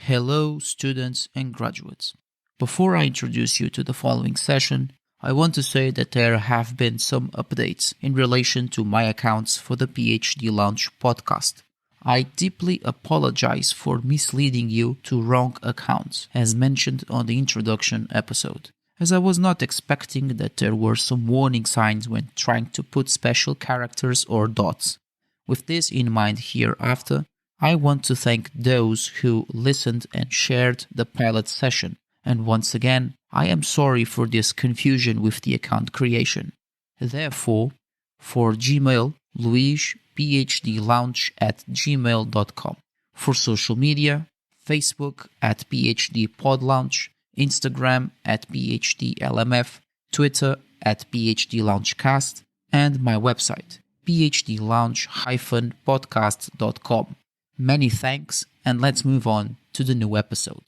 Hello, students and graduates. Before I introduce you to the following session, I want to say that there have been some updates in relation to my accounts for the Ph.D. Launch podcast. I deeply apologize for misleading you to wrong accounts, as mentioned on the introduction episode, as I was not expecting that there were some warning signs when trying to put special characters or dots. With this in mind hereafter, I want to thank those who listened and shared the pilot session, and once again, I am sorry for this confusion with the account creation. Therefore, for Gmail, luisphdlaunch@gmail.com. For social media, Facebook at PhDPodLaunch, Instagram at PhDLMF, Twitter at PhDLaunchcast, and my website, phdlaunch-podcast.com. Many thanks, and let's move on to the new episode.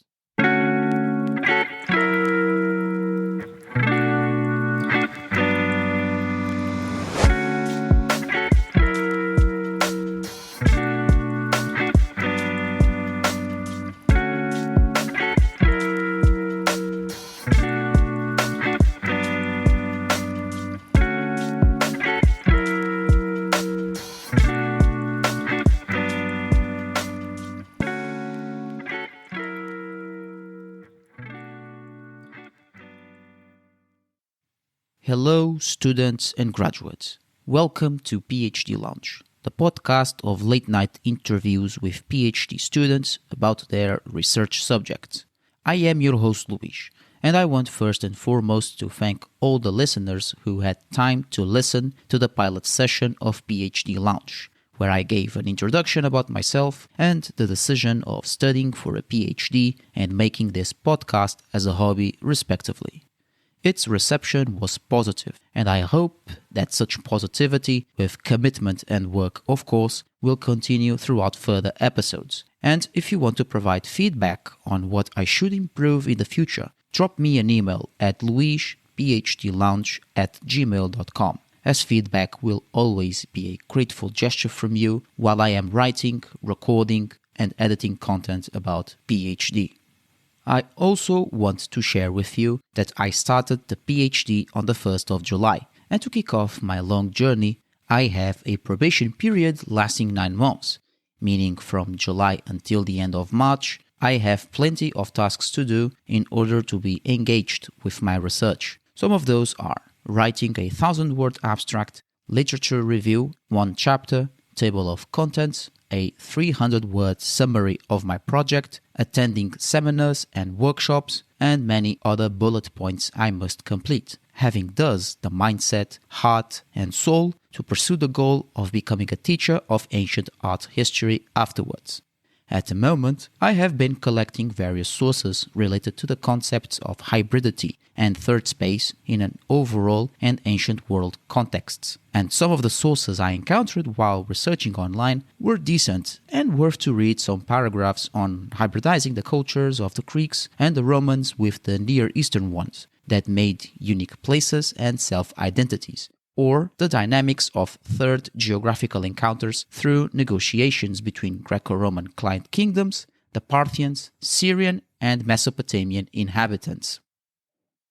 Hello, students and graduates. Welcome to PhD Launch, the podcast of late-night interviews with PhD students about their research subjects. I am your host, Luis, and I want first and foremost to thank all the listeners who had time to listen to the pilot session of PhD Launch, where I gave an introduction about myself and the decision of studying for a PhD and making this podcast as a hobby, respectively. Its reception was positive, and I hope that such positivity, with commitment and work, of course, will continue throughout further episodes. And if you want to provide feedback on what I should improve in the future, drop me an email at luisphdlaunch@gmail.com, as feedback will always be a grateful gesture from you while I am writing, recording, and editing content about PhD. I also want to share with you that I started the PhD on the 1st of July, and to kick off my long journey, I have a probation period lasting 9 months, meaning from July until the end of March, I have plenty of tasks to do in order to be engaged with my research. Some of those are writing a 1,000-word abstract, literature review, 1 chapter, table of contents, a 300-word summary of my project, attending seminars and workshops, and many other bullet points I must complete, having thus the mindset, heart, and soul to pursue the goal of becoming a teacher of ancient art history afterwards. At the moment, I have been collecting various sources related to the concepts of hybridity and third space in an overall and ancient world contexts. And some of the sources I encountered while researching online were decent and worth to read some paragraphs on hybridizing the cultures of the Greeks and the Romans with the Near Eastern ones that made unique places and self-identities, or the dynamics of third geographical encounters through negotiations between Greco-Roman client kingdoms, the Parthians, Syrian, and Mesopotamian inhabitants.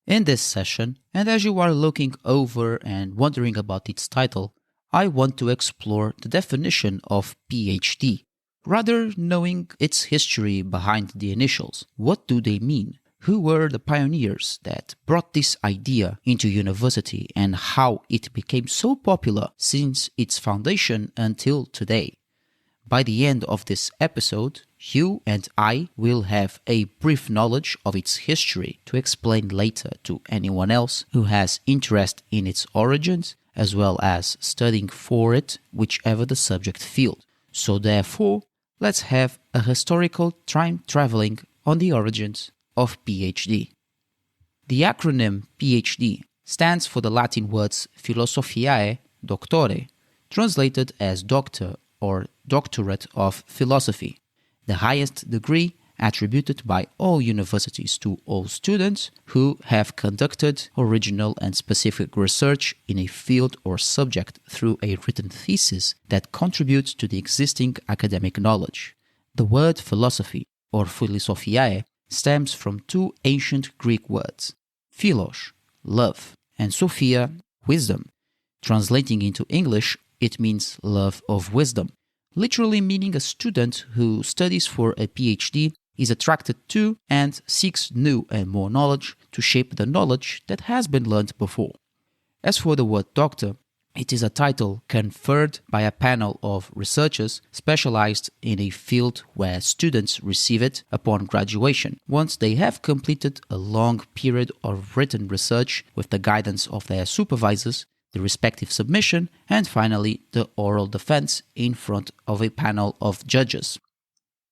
In this session, and as you are looking over and wondering about its title, I want to explore the definition of PhD, rather knowing its history behind the initials. What do they mean? Who were the pioneers that brought this idea into university and how it became so popular since its foundation until today? By the end of this episode, you and I will have a brief knowledge of its history to explain later to anyone else who has interest in its origins, as well as studying for it, whichever the subject field. So therefore, let's have a historical time traveling on the origins of PhD. The acronym PhD stands for the Latin words Philosophiae Doctore, translated as doctor or doctorate of philosophy, the highest degree attributed by all universities to all students who have conducted original and specific research in a field or subject through a written thesis that contributes to the existing academic knowledge. The word philosophy or philosophiae, stems from two ancient Greek words, philos, love, and sophia, wisdom. Translating into English, it means love of wisdom, literally meaning a student who studies for a Ph.D. is attracted to and seeks new and more knowledge to shape the knowledge that has been learned before. As for the word doctor, it is a title conferred by a panel of researchers specialized in a field where students receive it upon graduation, once they have completed a long period of written research with the guidance of their supervisors, the respective submission, and finally the oral defense in front of a panel of judges.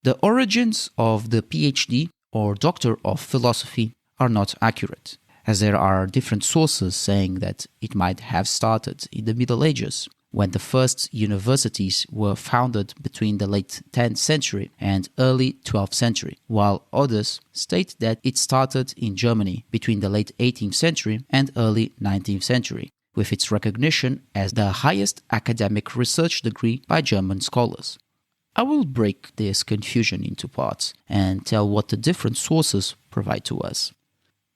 The origins of the Ph.D. or Doctor of Philosophy are not accurate, as there are different sources saying that it might have started in the Middle Ages, when the first universities were founded between the late 10th century and early 12th century, while others state that it started in Germany between the late 18th century and early 19th century, with its recognition as the highest academic research degree by German scholars. I will break this confusion into parts and tell what the different sources provide to us.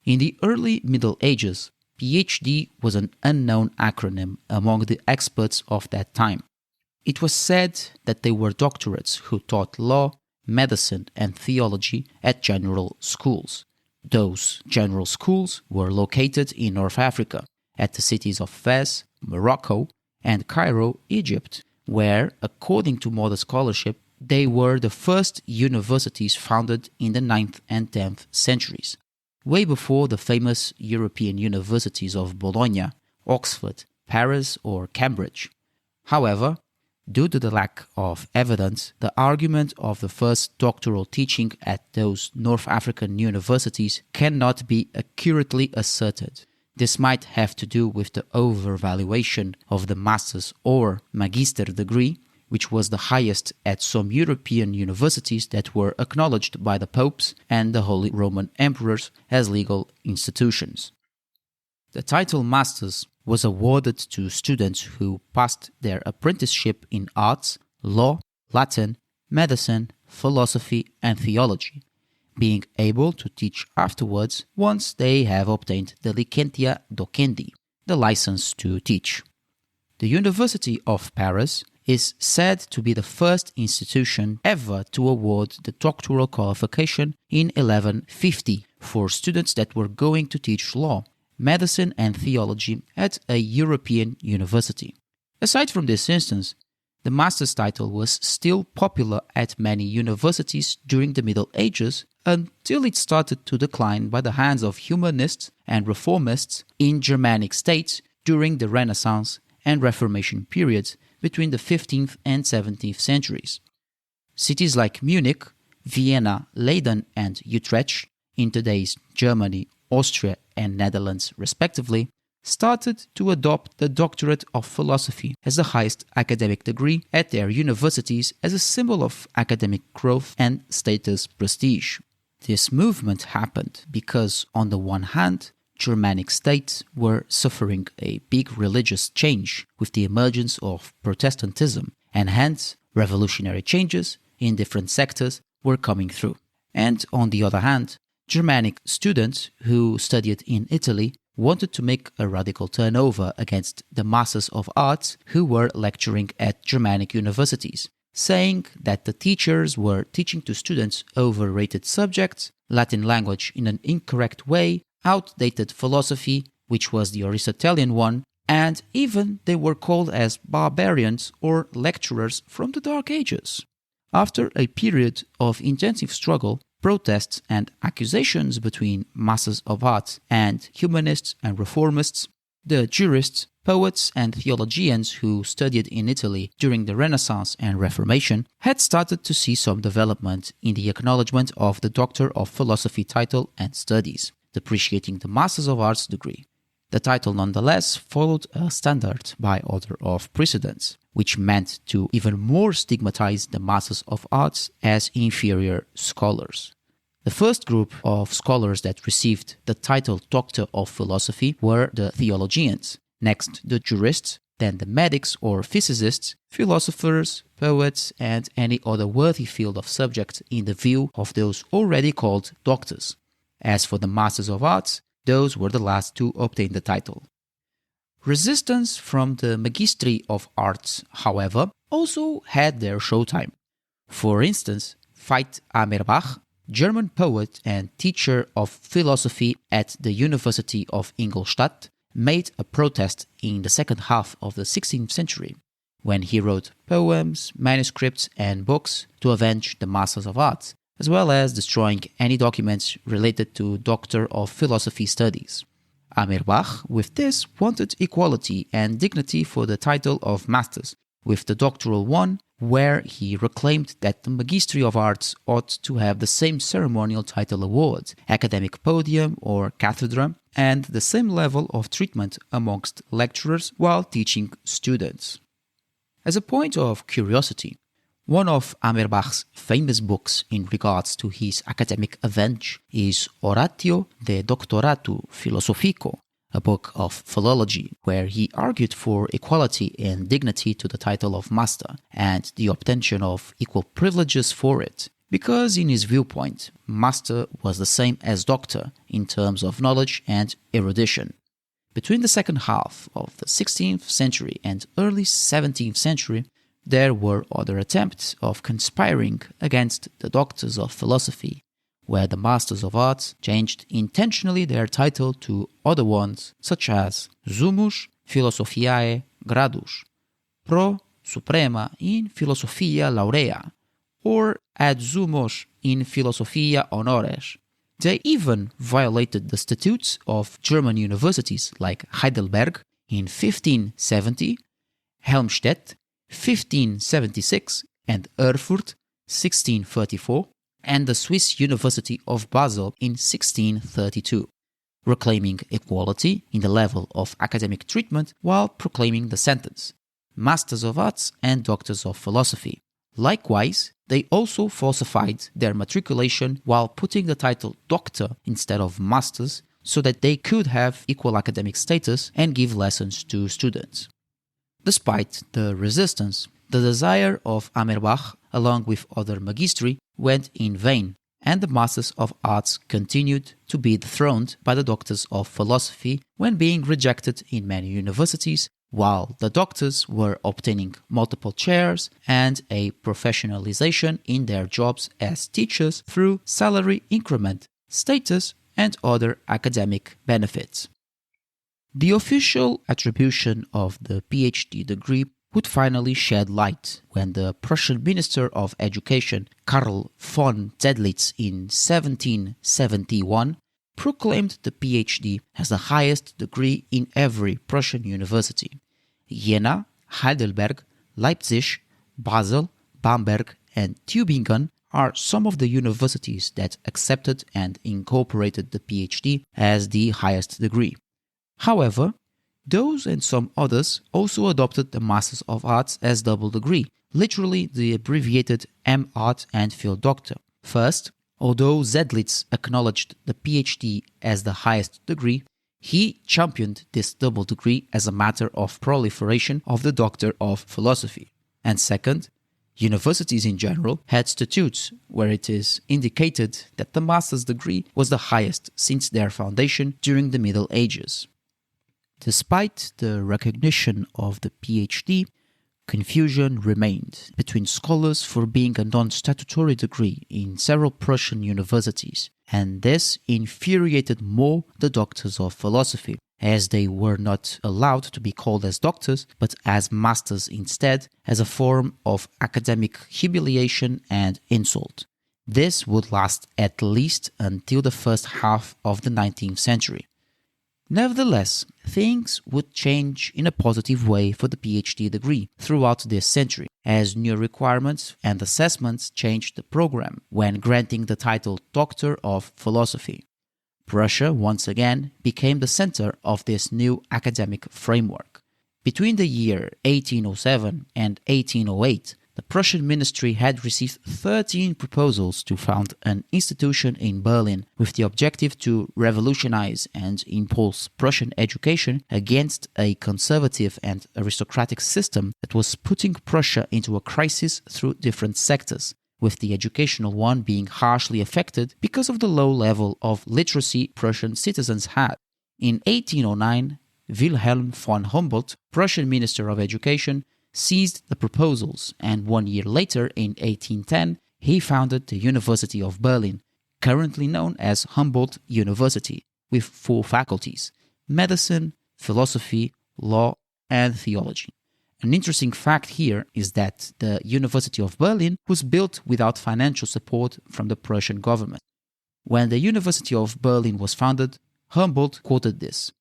In the early Middle Ages, Ph.D. was an unknown acronym among the experts of that time. It was said that they were doctorates who taught law, medicine, and theology at general schools. Those general schools were located in North Africa, at the cities of Fez, Morocco, and Cairo, Egypt, where, according to modern scholarship, they were the first universities founded in the 9th and 10th centuries, way before the famous European universities of Bologna, Oxford, Paris, or Cambridge. However, due to the lack of evidence, the argument of the first doctoral teaching at those North African universities cannot be accurately asserted. This might have to do with the overvaluation of the master's or magister degree, which was the highest at some European universities that were acknowledged by the popes and the Holy Roman Emperors as legal institutions. The title Masters was awarded to students who passed their apprenticeship in arts, law, Latin, medicine, philosophy, and theology, being able to teach afterwards once they have obtained the licentia docendi, the license to teach. The University of Paris is said to be the first institution ever to award the doctoral qualification in 1150 for students that were going to teach law, medicine, and theology at a European university. Aside from this instance, the master's title was still popular at many universities during the Middle Ages until it started to decline by the hands of humanists and reformists in Germanic states during the Renaissance and Reformation periods between the 15th and 17th centuries. Cities like Munich, Vienna, Leiden, and Utrecht, in today's Germany, Austria, and Netherlands respectively, started to adopt the Doctorate of Philosophy as the highest academic degree at their universities as a symbol of academic growth and status prestige. This movement happened because, on the one hand, Germanic states were suffering a big religious change with the emergence of Protestantism, and hence revolutionary changes in different sectors were coming through. And on the other hand, Germanic students who studied in Italy wanted to make a radical turnover against the Masters of Arts who were lecturing at Germanic universities, saying that the teachers were teaching to students overrated subjects, Latin language in an incorrect way, outdated philosophy, which was the Aristotelian one, and even they were called as barbarians or lecturers from the Dark Ages. After a period of intensive struggle, protests, and accusations between Masters of Arts and humanists and reformists, the jurists, poets, and theologians who studied in Italy during the Renaissance and Reformation had started to see some development in the acknowledgement of the Doctor of Philosophy title and studies, depreciating the Masters of Arts degree. The title nonetheless followed a standard by order of precedence, which meant to even more stigmatize the Masters of Arts as inferior scholars. The first group of scholars that received the title Doctor of Philosophy were the theologians, next the jurists, than the medics or physicists, philosophers, poets, and any other worthy field of subject in the view of those already called doctors. As for the Masters of Arts, those were the last to obtain the title. Resistance from the Magistri of Arts, however, also had their showtime. For instance, Veit Amerbach, German poet and teacher of philosophy at the University of Ingolstadt, made a protest in the second half of the 16th century, when he wrote poems, manuscripts, and books to avenge the Masters of Arts, as well as destroying any documents related to Doctor of Philosophy studies. Amerbach, with this, wanted equality and dignity for the title of Masters, with the doctoral one, where he reclaimed that the Magistry of Arts ought to have the same ceremonial title awards, academic podium or cathedra, and the same level of treatment amongst lecturers while teaching students. As a point of curiosity, one of Amerbach's famous books in regards to his academic avenge is Oratio de Doctoratu Philosophico, a book of philology where he argued for equality and dignity to the title of master and the obtention of equal privileges for it, because in his viewpoint, master was the same as doctor in terms of knowledge and erudition. Between the second half of the 16th century and early 17th century, there were other attempts of conspiring against the doctors of philosophy, where the Masters of Arts changed intentionally their title to other ones such as Sumus Philosophiae Gradus, Pro Suprema in Philosophia Laurea, or Ad Sumos in Philosophia Honores. They even violated the statutes of German universities like Heidelberg in 1570, Helmstedt 1576, and Erfurt 1634, and the Swiss University of Basel in 1632, reclaiming equality in the level of academic treatment while proclaiming the sentence, Masters of Arts and Doctors of Philosophy. Likewise, they also falsified their matriculation while putting the title Doctor instead of Masters so that they could have equal academic status and give lessons to students. Despite the resistance, the desire of Amerbach, along with other magistri, went in vain, and the Masters of Arts continued to be dethroned by the Doctors of Philosophy when being rejected in many universities, while the doctors were obtaining multiple chairs and a professionalization in their jobs as teachers through salary increment, status, and other academic benefits. The official attribution of the Ph.D. degree would finally shed light when the Prussian Minister of Education, Karl von Zedlitz, in 1771 proclaimed the Ph.D. as the highest degree in every Prussian university. Jena, Heidelberg, Leipzig, Basel, Bamberg, and Tübingen are some of the universities that accepted and incorporated the Ph.D. as the highest degree. However, those and some others also adopted the Masters of Arts as double degree, literally the abbreviated M.Art and Phil Doctor. First, although Zedlitz acknowledged the Ph.D. as the highest degree, he championed this double degree as a matter of proliferation of the Doctor of Philosophy. And second, universities in general had statutes where it is indicated that the master's degree was the highest since their foundation during the Middle Ages. Despite the recognition of the Ph.D., confusion remained between scholars for being a non-statutory degree in several Prussian universities, and this infuriated more the doctors of philosophy, as they were not allowed to be called as doctors, but as masters instead, as a form of academic humiliation and insult. This would last at least until the first half of the 19th century. Nevertheless, things would change in a positive way for the Ph.D. degree throughout this century, as new requirements and assessments changed the program when granting the title Doctor of Philosophy. Prussia once again became the center of this new academic framework. Between the year 1807 and 1808, the the Prussian ministry had received 13 proposals to found an institution in Berlin with the objective to revolutionize and impulse Prussian education against a conservative and aristocratic system that was putting Prussia into a crisis through different sectors, with the educational one being harshly affected because of the low level of literacy Prussian citizens had. In 1809, Wilhelm von Humboldt, Prussian Minister of Education, seized the proposals, and 1 year later, in 1810, he founded the University of Berlin, currently known as Humboldt University, with 4 faculties: medicine, philosophy, law, and theology. An interesting fact here is that the University of Berlin was built without financial support from the Prussian government. When the University of Berlin was founded, Humboldt quoted this: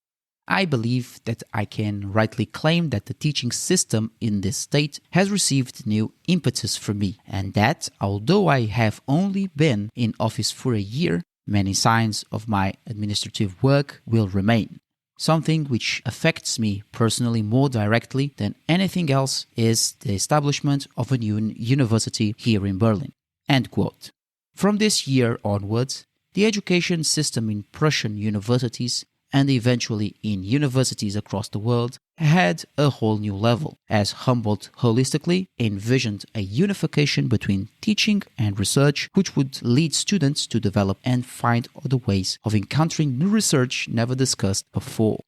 "I believe that I can rightly claim that the teaching system in this state has received new impetus for me, and that, although I have only been in office for a year, many signs of my administrative work will remain. Something which affects me personally more directly than anything else is the establishment of a new university here in Berlin." End quote. From this year onwards, the education system in Prussian universities and eventually in universities across the world had a whole new level, as Humboldt holistically envisioned a unification between teaching and research, which would lead students to develop and find other ways of encountering new research never discussed before.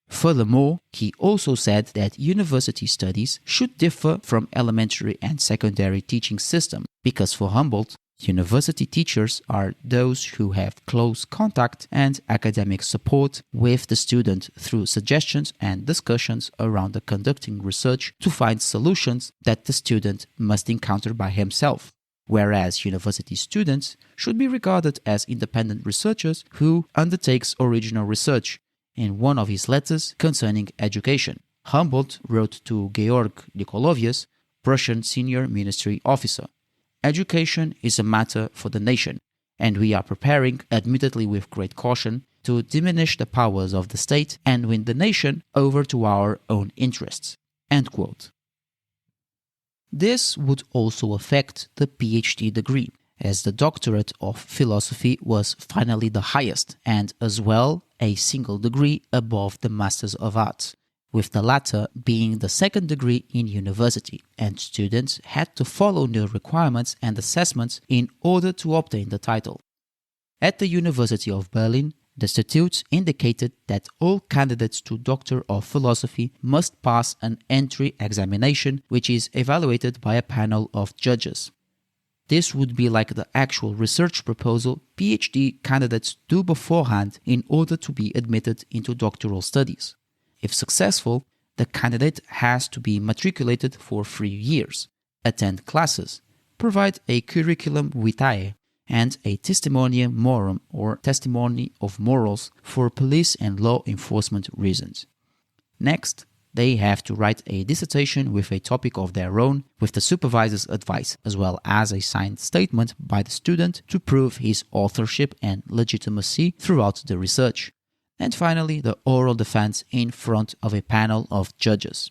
Furthermore, he also said that university studies should differ from elementary and secondary teaching system, because for Humboldt, university teachers are those who have close contact and academic support with the student through suggestions and discussions around the conducting research to find solutions that the student must encounter by himself, whereas university students should be regarded as independent researchers who undertakes original research. In one of his letters concerning education, Humboldt wrote to Georg Nikolaus, Prussian senior ministry officer: "Education is a matter for the nation, and we are preparing, admittedly with great caution, to diminish the powers of the state and win the nation over to our own interests." End quote. This would also affect the Ph.D. degree, as the doctorate of philosophy was finally the highest, and as well a single degree above the Masters of Arts, with the latter being the second degree in university, and students had to follow new requirements and assessments in order to obtain the title. At the University of Berlin, the statutes indicated that all candidates to Doctor of Philosophy must pass an entry examination, which is evaluated by a panel of judges. This would be like the actual research proposal Ph.D. candidates do beforehand in order to be admitted into doctoral studies. If successful, the candidate has to be matriculated for 3 years, attend classes, provide a curriculum vitae, and a testimonium morum or testimony of morals for police and law enforcement reasons. Next, they have to write a dissertation with a topic of their own with the supervisor's advice, as well as a signed statement by the student to prove his authorship and legitimacy throughout the research. And finally, the oral defense in front of a panel of judges.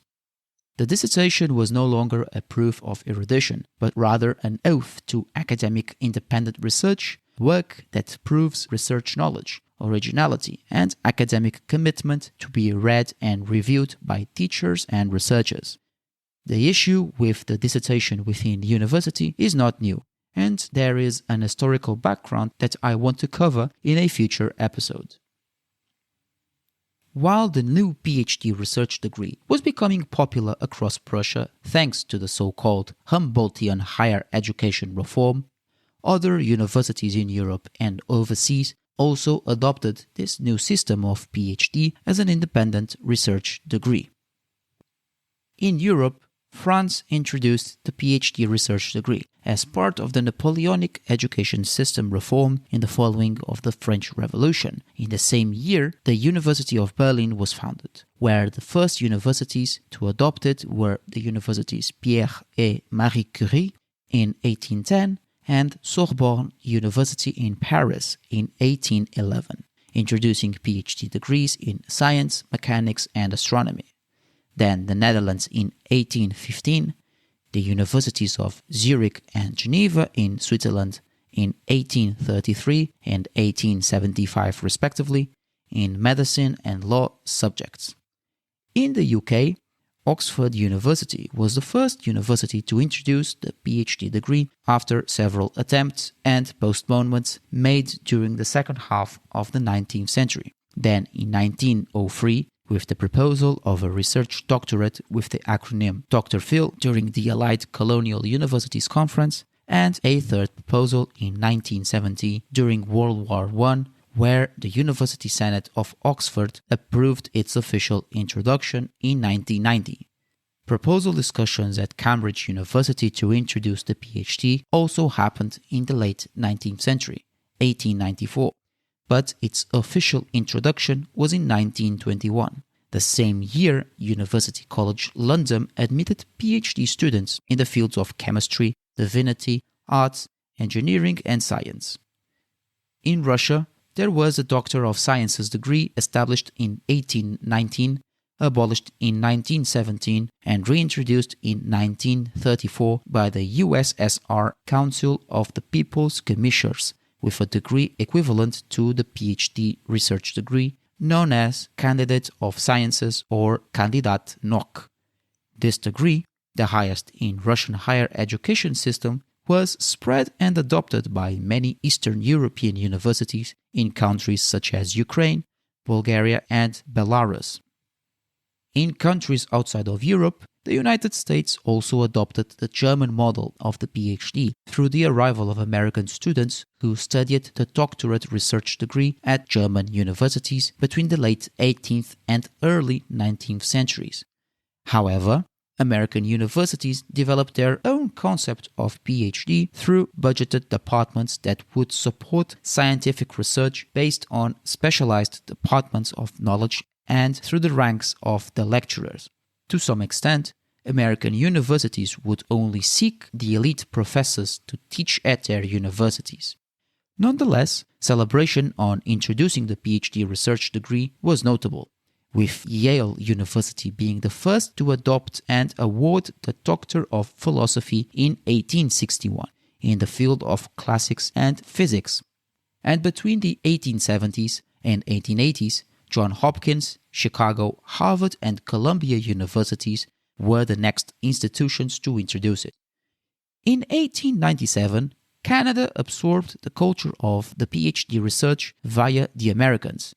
The dissertation was no longer a proof of erudition, but rather an oath to academic independent research, work that proves research knowledge, originality, and academic commitment to be read and reviewed by teachers and researchers. The issue with the dissertation within the university is not new, and there is an historical background that I want to cover in a future episode. While the new Ph.D. research degree was becoming popular across Prussia thanks to the so-called Humboldtian higher education reform, other universities in Europe and overseas also adopted this new system of Ph.D. as an independent research degree. In Europe, France introduced the Ph.D. research degree as part of the Napoleonic education system reform in the following of the French Revolution. In the same year, the University of Berlin was founded, where the first universities to adopt it were the universities Pierre et Marie Curie in 1810 and Sorbonne University in Paris in 1811, introducing Ph.D. degrees in science, mechanics, and astronomy. Then the Netherlands in 1815, the universities of Zurich and Geneva in Switzerland in 1833 and 1875 respectively, in medicine and law subjects. In the UK, Oxford University was the first university to introduce the Ph.D. degree after several attempts and postponements made during the second half of the 19th century. Then in 1903, with the proposal of a research doctorate with the acronym Dr. Phil during the Allied Colonial Universities Conference, and a third proposal in 1970 during World War I, where the University Senate of Oxford approved its official introduction in 1990. Proposal discussions at Cambridge University to introduce the Ph.D. also happened in the late 19th century, 1894, but its official introduction was in 1921. The same year, University College London admitted Ph.D. students in the fields of chemistry, divinity, arts, engineering, and science. In Russia, there was a Doctor of Sciences degree established in 1819, abolished in 1917, and reintroduced in 1934 by the USSR Council of the People's Commissioners, with a degree equivalent to the Ph.D. research degree, known as Candidate of Sciences or Kandidat Nauk. This degree, the highest in Russian higher education system, was spread and adopted by many Eastern European universities in countries such as Ukraine, Bulgaria, and Belarus. In countries outside of Europe, the United States also adopted the German model of the Ph.D. through the arrival of American students who studied the doctorate research degree at German universities between the late 18th and early 19th centuries. However, American universities developed their own concept of Ph.D. through budgeted departments that would support scientific research based on specialized departments of knowledge and through the ranks of the lecturers. To some extent, American universities would only seek the elite professors to teach at their universities. Nonetheless, celebration on introducing the Ph.D. research degree was notable, with Yale University being the first to adopt and award the Doctor of Philosophy in 1861 in the field of classics and physics. And between the 1870s and 1880s, Johns Hopkins, Chicago, Harvard, and Columbia universities were the next institutions to introduce it. In 1897, Canada absorbed the culture of the Ph.D. research via the Americans,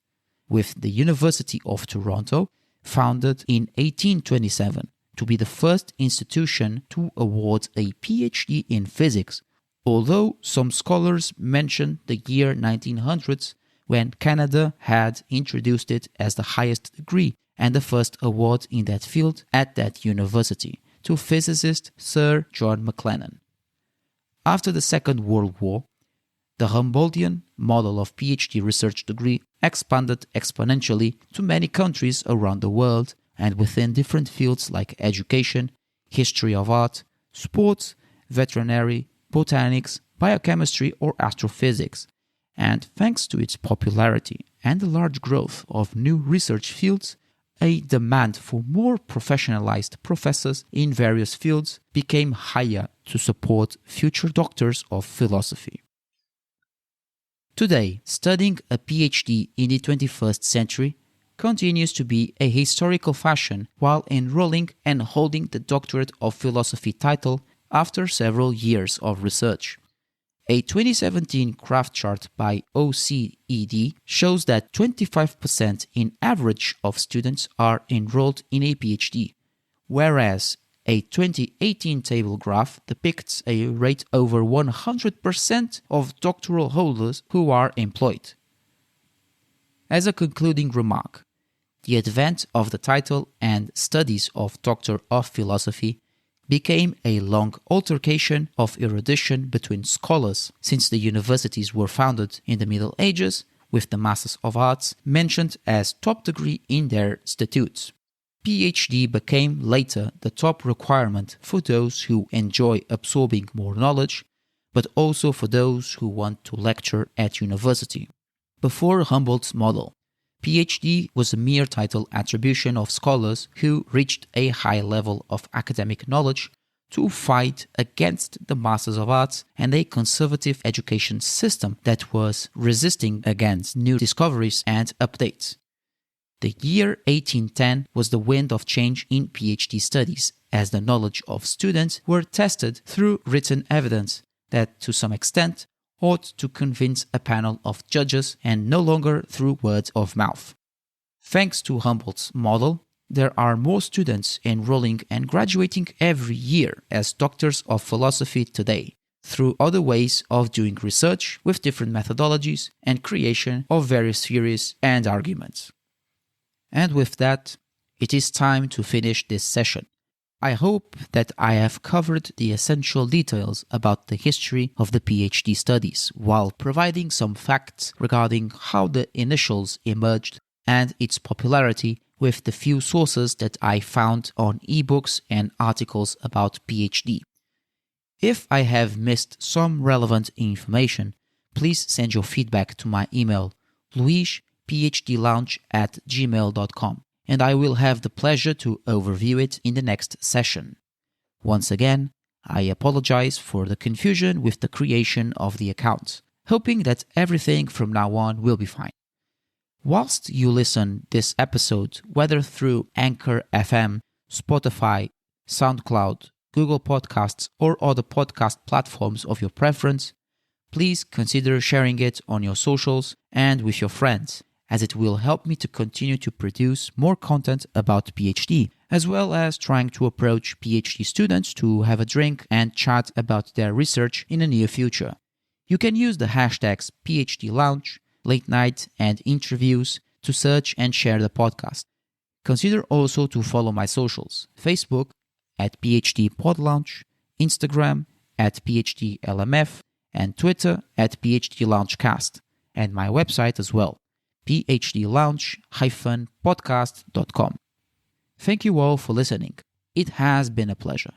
with the University of Toronto, founded in 1827, to be the first institution to award a Ph.D. in physics, although some scholars mention the year 1900s when Canada had introduced it as the highest degree and the first award in that field at that university to physicist Sir John McLennan. After the Second World War, the Humboldtian model of Ph.D. research degree expanded exponentially to many countries around the world and within different fields like education, history of art, sports, veterinary, botanics, biochemistry, or astrophysics. And thanks to its popularity and the large growth of new research fields, a demand for more professionalized professors in various fields became higher to support future doctors of philosophy. Today, studying a Ph.D. in the 21st century continues to be a historical fashion while enrolling and holding the Doctorate of Philosophy title after several years of research. A 2017 craft chart by OECD shows that 25% in average of students are enrolled in a Ph.D., whereas a 2018 table graph depicts a rate over 100% of doctoral holders who are employed. As a concluding remark, the advent of the title and studies of Doctor of Philosophy became a long altercation of erudition between scholars since the universities were founded in the Middle Ages, with the Masters of Arts mentioned as top degree in their statutes. Ph.D. became later the top requirement for those who enjoy absorbing more knowledge, but also for those who want to lecture at university. Before Humboldt's model, Ph.D. was a mere title attribution of scholars who reached a high level of academic knowledge to fight against the Masters of Arts and a conservative education system that was resisting against new discoveries and updates. The year 1810 was the wind of change in PhD studies, as the knowledge of students were tested through written evidence that, to some extent, ought to convince a panel of judges and no longer through word of mouth. Thanks to Humboldt's model, there are more students enrolling and graduating every year as doctors of philosophy today, through other ways of doing research with different methodologies and creation of various theories and arguments. And with that, it is time to finish this session. I hope that I have covered the essential details about the history of the PhD studies while providing some facts regarding how the initials emerged and its popularity with the few sources that I found on ebooks and articles about PhD. If I have missed some relevant information, please send your feedback to my email luisphdlounge@gmail.com, and I will have the pleasure to overview it in the next session. Once again, I apologize for the confusion with the creation of the account, hoping that everything from now on will be fine. Whilst you listen this episode, whether through Anchor FM, Spotify, SoundCloud, Google Podcasts, or other podcast platforms of your preference, please consider sharing it on your socials and with your friends, as it will help me to continue to produce more content about PhD, as well as trying to approach PhD students to have a drink and chat about their research in the near future. You can use the hashtags PhD Lounge, Late Night, and Interviews to search and share the podcast. Consider also to follow my socials: Facebook at PhD Pod Lounge, Instagram at PhD LMF, and Twitter at PhD Loungecast, and my website as well, phdlounge-podcast.com. Thank you all for listening. It has been a pleasure.